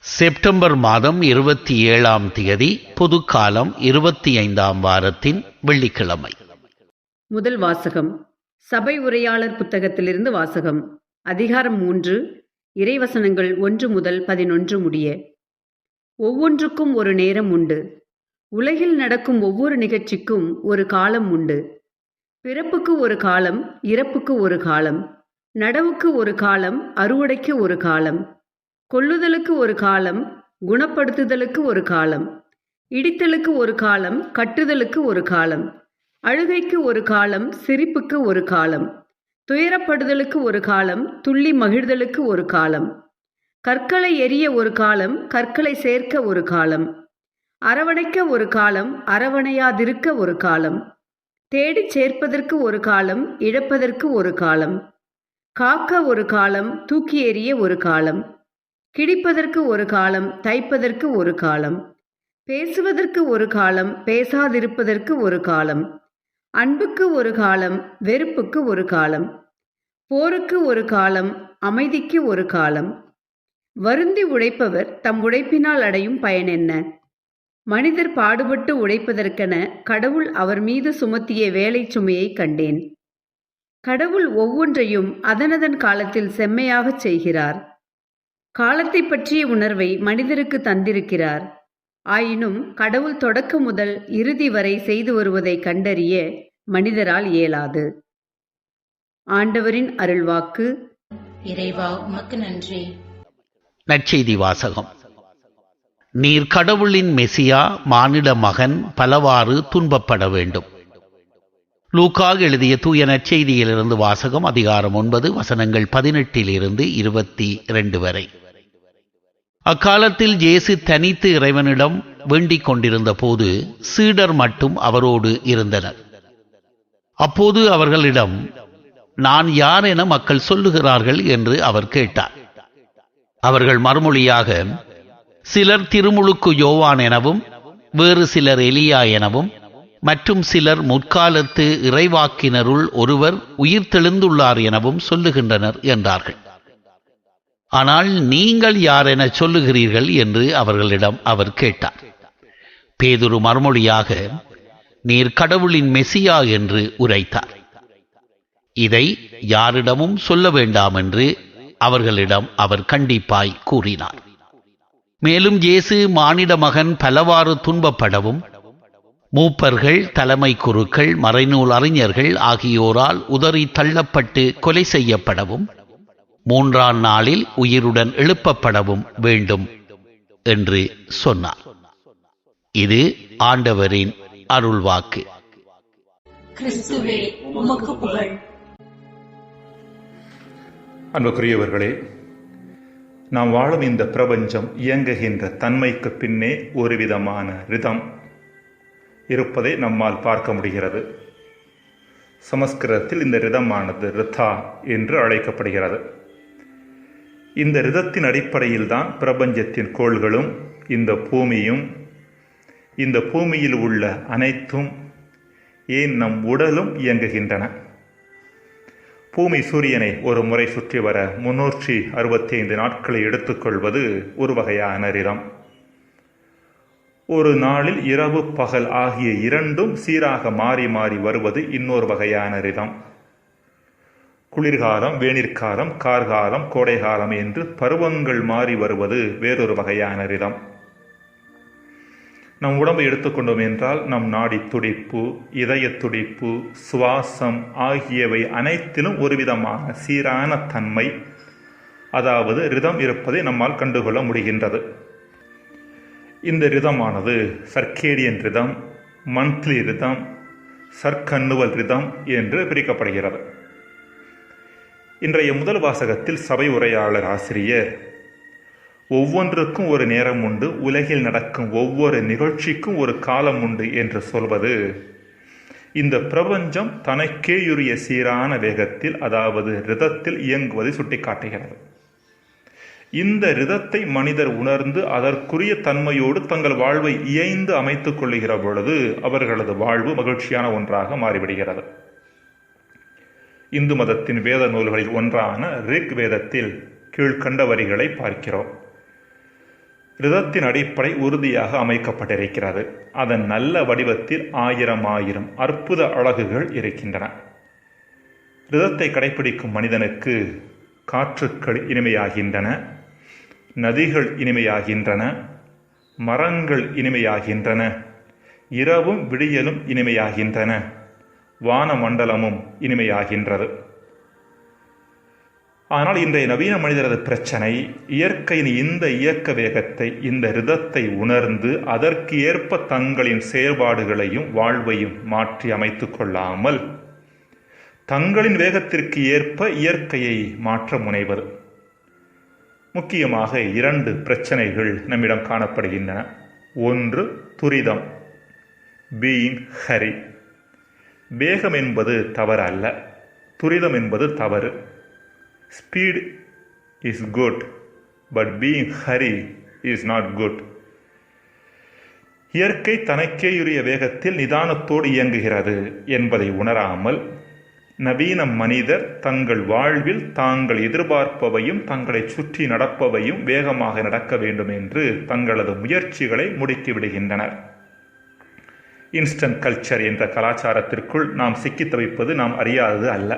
September மாதம் 27ஆம் தேதி பொதுக்காலம் 25ஆம் வாரத்தின் வெள்ளிக்கிழமை. முதல் வாசகம் சபை உரையாளர் புத்தகத்திலிருந்து வாசகம். அதிகாரம் 3, இறைவசனங்கள் 1 முதல் 11 முடிய. ஒவ்வொன்றுக்கும் ஒரு நேரம் உண்டு. உலகில் நடக்கும் ஒவ்வொரு நிகழ்ச்சிக்கும் ஒரு காலம் உண்டு. பிறப்புக்கு ஒரு காலம், இறப்புக்கு ஒரு காலம், நடவுக்கு ஒரு காலம், அறுவடைக்கு ஒரு காலம், கொல்லுதலுக்கு ஒரு காலம், குணப்படுத்துதலுக்கு ஒரு காலம், இடித்தலுக்கு ஒரு காலம், கட்டுதலுக்கு ஒரு காலம், அழுகைக்கு ஒரு காலம், சிரிப்புக்கு ஒரு காலம், துயரப்படுதலுக்கு ஒரு காலம், துள்ளி மகிழ்தலுக்கு ஒரு காலம், கற்களை எரிய ஒரு காலம், கற்களை சேர்க்க ஒரு காலம், அரவணைக்க ஒரு காலம், அரவணையாதிருக்க ஒரு காலம், தேடிச் சேர்ப்பதற்கு ஒரு காலம், இழப்பதற்கு ஒரு காலம், காக்க ஒரு காலம், தூக்கி எறிய ஒரு காலம், கிடிப்பதற்கு ஒரு காலம், தைப்பதற்கு ஒரு காலம், பேசுவதற்கு ஒரு காலம், பேசாதிருப்பதற்கு ஒரு காலம், அன்புக்கு ஒரு காலம், வெறுப்புக்கு ஒரு காலம், போருக்கு ஒரு காலம், அமைதிக்கு ஒரு காலம். வருந்தி உழைப்பவர் தம் உழைப்பினால் அடையும் பயன் என்ன? மனிதர் பாடுபட்டு உழைப்பதற்கென கடவுள் அவர் மீது சுமத்திய வேலை சுமையை கண்டேன். கடவுள் ஒவ்வொன்றையும் அதனதன் காலத்தில் செம்மையாகச் செய்கிறார். காலத்தை பற்றிய உணர்வை மனிதருக்கு தந்திருக்கிறார். ஆயினும் கடவுள் தொடக்கம் முதல் இறுதி வரை செய்து வருவதை கண்டறிய மனிதரால் இயலாது. ஆண்டவரின் அருள்வாக்கு. இறைவா உமக்கு நன்றி. நற்செய்தி வாசகம். நீர் கடவுளின் மெசியா, மானிட மகன், பலவாறு துன்பப்பட வேண்டும். லூக்கா எழுதிய தூய நற்செய்தியிலிருந்து வாசகம். அதிகாரம் 9, வசனங்கள் 18 22 வரை. அக்காலத்தில் இயேசு தனித்து இறைவனிடம் வேண்டிக் கொண்டிருந்த போது சீடர் மட்டும் அவரோடு இருந்தனர். அப்போது அவர்களிடம், நான் யார் என மக்கள் சொல்லுகிறார்கள் என்று அவர் கேட்டார். அவர்கள் மறுமொழியாக, சிலர் திருமுழுக்கு யோவான் எனவும், வேறு சிலர் எலியா எனவும், மற்றும் சிலர் முற்காலத்து இறைவாக்கினருள் ஒருவர் உயிர்த்தெழுந்துள்ளார் எனவும் சொல்லுகின்றனர் என்றார்கள். ஆனால் நீங்கள் யார் என சொல்லுகிறீர்கள் என்று அவர்களிடம் அவர் கேட்டார். பேதுரு மறுமொழியாக, நீர் கடவுளின் மெசியா என்று உரைத்தார். இதை யாரிடமும் சொல்ல வேண்டாம் என்று அவர்களிடம் அவர் கண்டிப்பாய் கூறினார். மேலும் இயேசு மானிட மகன் பலவாறு துன்பப்படவும், மூப்பர்கள், தலைமை குருக்கள், மறைநூல் அறிஞர்கள் ஆகியோரால் உதறி தள்ளப்பட்டு கொலை செய்யப்படவும், 3ஆம் நாளில் உயிருடன் எழுப்பப்படவும் வேண்டும் என்று சொன்னார். இது ஆண்டவரின் அருள்வாக்கு. கிறிஸ்துவே உமக்கு புகழ். அன்புக்குரியவர்களே, நாம் வாழும் இந்த பிரபஞ்சம் இயங்குகின்ற தன்மைக்கு பின்னே ஒரு விதமான ரிதம் இருப்பதை நம்மால் பார்க்க முடிகிறது. சமஸ்கிருதத்தில் இந்த ரிதமானது ரிதா என்று அழைக்கப்படுகிறது. இந்த ரிதத்தின் அடிப்படையில் தான் பிரபஞ்சத்தின் கோள்களும், இந்த பூமியும், இந்த பூமியில் உள்ள அனைத்தும், ஏன் நம் உடலும் இயங்குகின்றன. பூமி சூரியனை ஒரு முறை சுற்றி வர 365 நாட்களை எடுத்துக்கொள்வது ஒரு வகையான ரிதம். ஒரு நாளில் இரவு பகல் ஆகிய இரண்டும் சீராக மாறி மாறி வருவது இன்னொரு வகையான ரிதம். குளிர்காலம், வேணிற்காலம், கார்காலம், கோடைகாலம் என்று பருவங்கள் மாறி வருவது வேறொரு வகையான ரிதம். நம் உடம்பை எடுத்துக்கொண்டோம் என்றால் நம் நாடி துடிப்பு, இதய துடிப்பு, சுவாசம் ஆகியவை அனைத்திலும் ஒரு விதமான சீரான தன்மை, அதாவது ரிதம் இருப்பதை நம்மால் கண்டுகொள்ள முடிகின்றது. இந்த ரிதமானது circadian rhythm, monthly rhythm, circannual rhythm என்று பிரிக்கப்படுகிறது. இன்றைய முதல் வாசகத்தில் சபை உரையாளர் ஆசிரியர் ஒவ்வொன்றுக்கும் ஒரு நேரம் உண்டு, உலகில் நடக்கும் ஒவ்வொரு நிகழ்ச்சிக்கும் ஒரு காலம் உண்டு என்று சொல்வது இந்த பிரபஞ்சம் தனக்கேயுரிய சீரான வேகத்தில், அதாவது ரிதத்தில் இயங்குவதை சுட்டிக்காட்டுகிறது. இந்த ரிதத்தை மனிதர் உணர்ந்து அதற்குரிய தன்மையோடு தங்கள் வாழ்வை இயைந்து அமைத்துக் கொள்ளுகிற பொழுது அவர்களது வாழ்வு மகிழ்ச்சியான ஒன்றாக மாறிவிடுகிறது. இந்து மதத்தின் வேத நூல்களில் ஒன்றான ரிக் வேதத்தில் கீழ்கண்ட வரிகளை பார்க்கிறோம். ரிதத்தின் அடிப்படை உறுதியாக அமைக்கப்பட்டிருக்கிறது. அதன் நல்ல வடிவத்தில் ஆயிரம் அற்புத அழகுகள் இருக்கின்றன. ரிதத்தை கடைபிடிக்கும் மனிதனுக்கு காற்றுக்கள் இனிமையாகின்றன, நதிகள் இனிமையாகின்றன, மரங்கள் இனிமையாகின்றன, இரவும் விடியலும் இனிமையாகின்றன, வானமண்டலமும் இனிமையாகின்றது. ஆனால் இன்றைய நவீன மனிதரது பிரச்சனை, இயற்கையின் இந்த இயக்க வேகத்தை, இந்த ரிதத்தை உணர்ந்து அதற்கு ஏற்ப தங்களின் செயல்பாடுகளையும் வாழ்வையும் மாற்றி அமைத்துக் கொள்ளாமல் தங்களின் வேகத்திற்கு ஏற்ப இயற்கையை மாற்ற முனைவது. முக்கியமாக 2 பிரச்சனைகள் நம்மிடம் காணப்படுகின்றன. ஒன்று துரிதம், பீயிங் ஹரி. வேகம் என்பது தவறு அல்ல, துரிதம் என்பது தவறு. Speed is good, but being hurry is not good. இயற்கை தனக்கேயுரிய வேகத்தில் நிதானத்தோடு இயங்குகிறது என்பதை உணராமல் நவீன மனிதர் தங்கள் வாழ்வில் தாங்கள் எதிர்பார்ப்பவையும் தங்களை சுற்றி நடப்பவையும் வேகமாக நடக்க வேண்டும் என்று தங்களது முயற்சிகளை முடுக்கிவிடுகின்றனர். இன்ஸ்டன்ட் கல்ச்சர் என்ற கலாச்சாரத்திற்குள் நாம் சிக்கித் தவிப்பது நாம் அறியாதது அல்ல.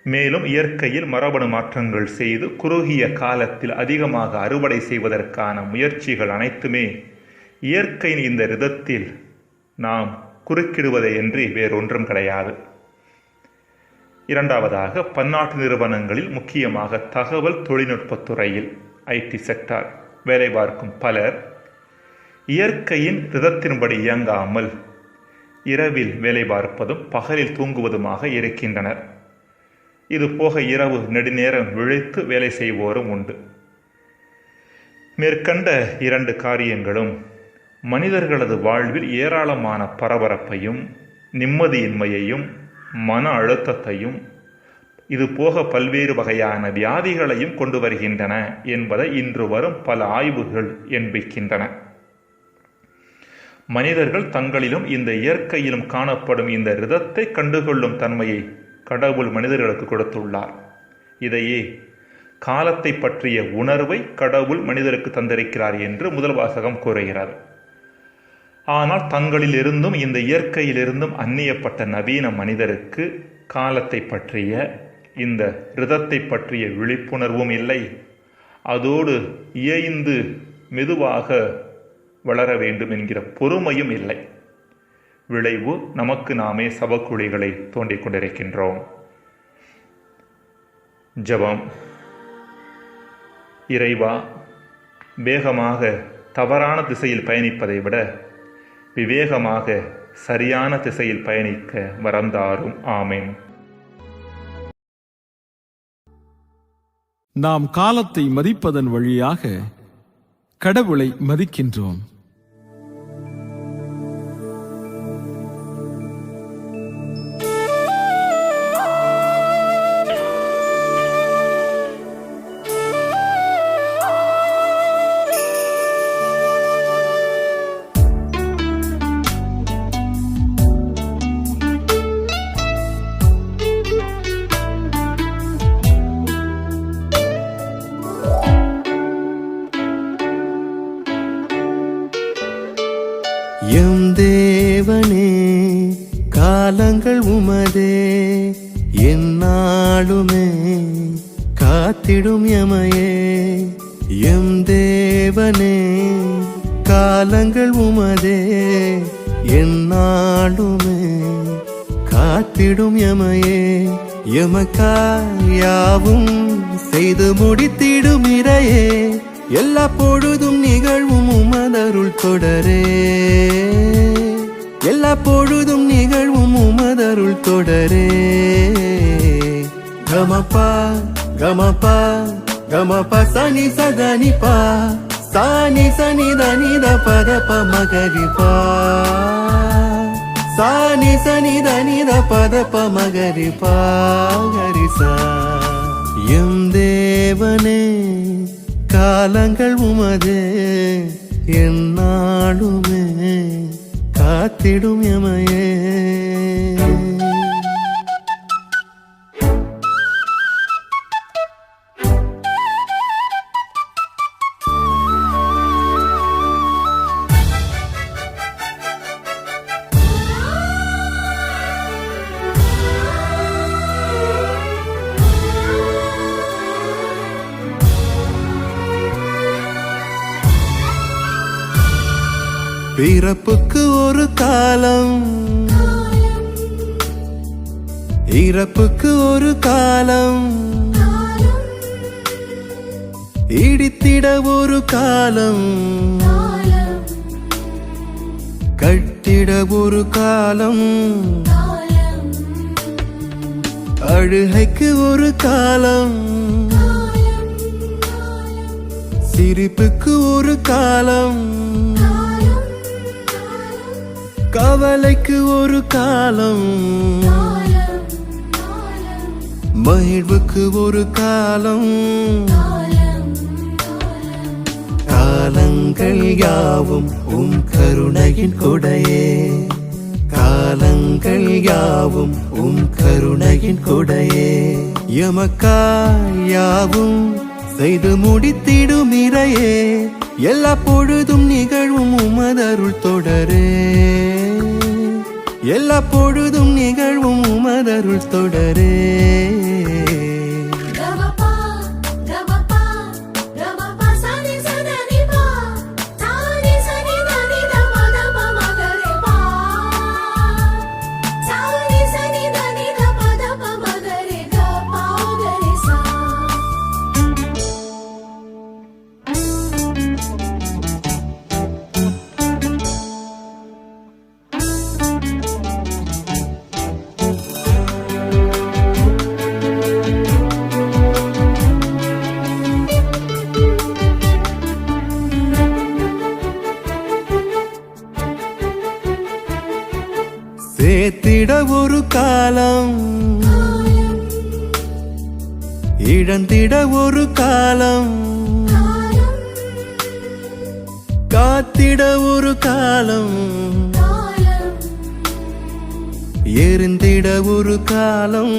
மேலும் இயற்கையில் மரபணு மாற்றங்கள் செய்து குறுகிய காலத்தில் அதிகமாக அறுவடை செய்வதற்கான முயற்சிகள் அனைத்துமே இயற்கையின் இந்த ரிதத்தில் நாம் குறுக்கிடுவதையன்றி வேறொன்றும் கிடையாது. இரண்டாவதாக, பன்னாட்டு நிறுவனங்களில் முக்கியமாக தகவல் தொழில்நுட்பத் துறையில் ஐடி செக்டார் வேலை பார்க்கும் பலர் இயற்கையின் ரிதத்தின்படி இயங்காமல் இரவில் வேலை பார்ப்பதும் பகலில் தூங்குவதுமாக இருக்கின்றனர். இது போக இரவு நெடுநேரம் விழித்து வேலை செய்வோரும் உண்டு. மேற்கண்ட 2 காரியங்களும் மனிதர்களது வாழ்வில் ஏராளமான பரபரப்பையும் நிம்மதியின்மையையும் மன அழுத்தத்தையும் இது போக பல்வேறு வகையான வியாதிகளையும் கொண்டு வருகின்றன என்பதை இன்று வரும் பல ஆய்வுகள் எண்பிக்கின்றன. மனிதர்கள் தங்களிலும் இந்த இயற்கையிலும் காணப்படும் இந்த ரிதத்தை கண்டுகொள்ளும் தன்மையை கடவுள் மனிதர்களுக்கு கொடுத்துள்ளார். இதையே காலத்தை பற்றிய உணர்வை கடவுள் மனிதருக்கு தந்திருக்கிறார் என்று முதல் வாசகம் கூறுகிறது. ஆனால் தங்களிலிருந்தும் இந்த இயற்கையிலிருந்தும் அந்நியப்பட்ட நவீன மனிதருக்கு காலத்தை பற்றிய இந்த ரிதத்தை பற்றிய விழிப்புணர்வும் இல்லை. அதோடு இயைந்து மெதுவாக வளர வேண்டும் என்கிற பொறுமையும் இல்லை. விளைவு, நமக்கு நாமே சவக்குழிகளை தோண்டிக் கொண்டிருக்கின்றோம். ஜெபம். இறைவா, வேகமாக தவறான திசையில் பயணிப்பதை விட விவேகமாக சரியான திசையில் பயணிக்க வரந்தாரும். ஆமென். நாம் காலத்தை மதிப்பதன் வழியாக கடவுளை மதிக்கின்றோம். எம் தேவனே, காலங்கள் உமதே, எந்நாளுமே காத்திடும் எமையே. எம் தேவனே, காலங்கள் உமதே, எந்நாளுமே காத்திடும் எமையே. எமக்காயாவும் செய்து முடித்திடும் இறையே, எல்லா பொழுதும் நிகழ்வும் உமதருள் தொடரே. எல்லா பொழுதும் நிகழ்வும் உமதருள் தொடரே. கமபா கமபா கமபா சனி சதனிபா சானி சனி தனித பதப மகரிபா சானி சனி தனித பதப மகரிபா கரிசா. எம் தேவனே, காலங்கள் உமதே, எந்நாளுமே காத்திடும் எமையே. பிறப்புக்கு ஒரு காலம், இறப்புக்கு ஒரு காலம், இடித்திட ஒரு காலம், கட்டிட ஒரு காலம், அழுகைக்கு ஒரு காலம், சிரிப்புக்கு ஒரு காலம், கவலைக்கு ஒரு காலம், மகிழ்வுக்கு ஒரு காலம். காலங்கள் யாவும் உம் கருணையின் கொடையே, காலங்கள் யாவும் உம் கருணையின் கொடையே. எமக்காய் யாவும் செய்து முடித்திடும் இறையே, எல்லா பொழுதும் நிகழ்வும் உமதருள் தொடரே, எல்லா பொழுதும் நிகழ்வும் உமதருள் தொடரே. சேர்த்திட ஒரு காலம், இழந்திட ஒரு காலம், காத்திட ஒரு காலம், எரிந்திட ஒரு காலம்,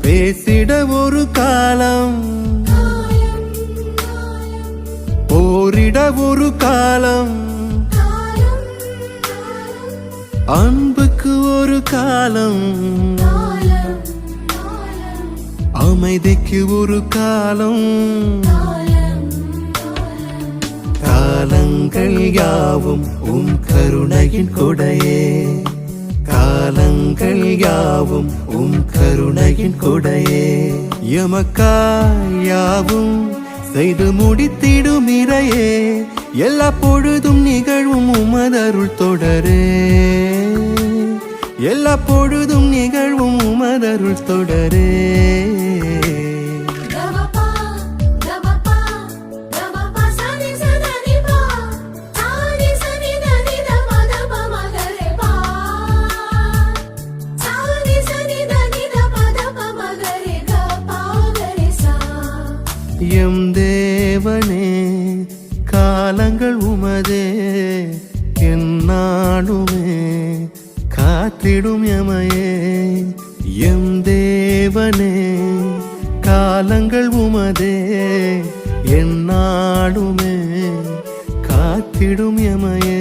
பேசிட ஒரு காலம், போரிட ஒரு காலம், அன்புக்கு ஒரு காலம், அமைதிக்கு ஒரு காலம். காலங்கள் யாவும் உம் கருணையின் கொடையே, காலங்கள் யாவும் உம் கருணையின் கொடையே. எமக்காய் யாவும் செய்து முடித்திடும் இறையே, எல்லா பொழுதும் நிகழ்வும் உமதருள் தொடரே, எல்லா பொழுதும் நிகழ்வும் உமதருள் தொடரே. எம் தேவனே காலங்கள் உமதே, எந்நாளுமே காத்திடும் எமையே. எம் தேவனே காலங்கள் உமதே, எந்நாளுமே காத்திடும் எமையே.